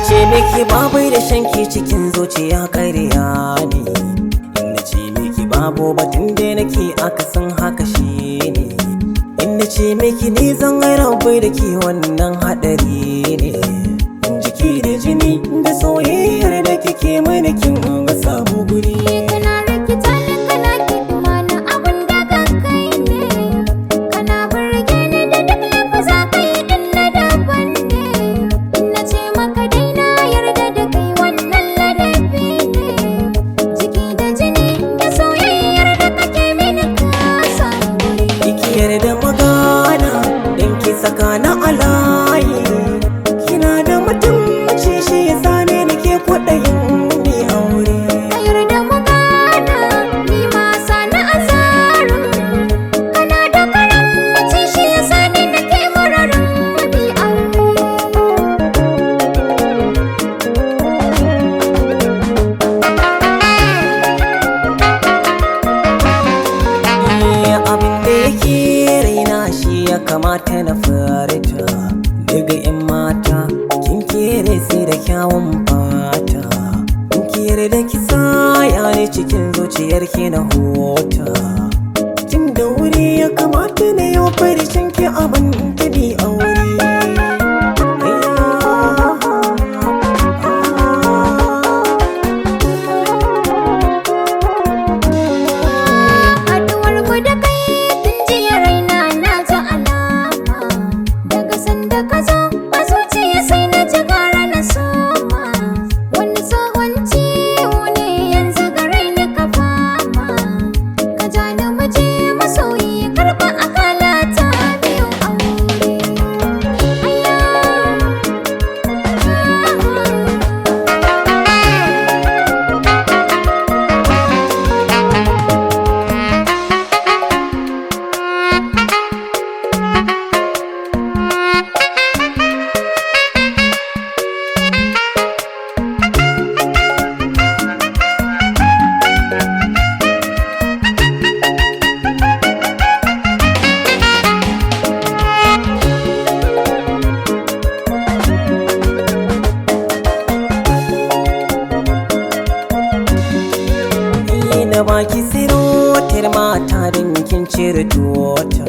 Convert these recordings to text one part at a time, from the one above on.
ce miki babu da shanki cikin zuciya ƙarya ne. Inda ce miki babu batun da nake akasin haka shi ne. Inda ce miki ni zan rabu da ke wannan haɗari ne. Jiki da jini da soyayyar da kike mani kin ga samu guri. Da magana don ki saka na alayi, kina da mutunci shi yasa ne nake kwaɗayin mai aure. Kayar da magana ni ma sana azarin, kana da karamci shi yasa ne nake mararin mai aure. Abin da yake ya kamata na furta daga 'yan mata, kin kere sai da kyawun fata, kin kere da kisa ya ne cikin zuciyar ki na hota. Tun da wuri ya kamata na yau farishin ki abin da bi aure. Da baki sirotar mata don kin cire tuwata,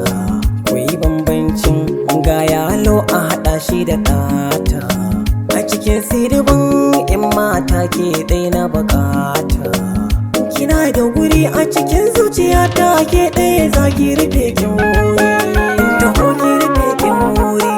kwai bambancin ga yalo a haɗa shi da ɗata. A cikin sirban 'yan mata ke ɗai na bukata, kina da guri a cikin zuciyata ke ɗaya za ki rufe kin wuri. Taho ki rufe kin wuri.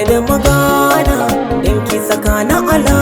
Da magana don ki saka na ala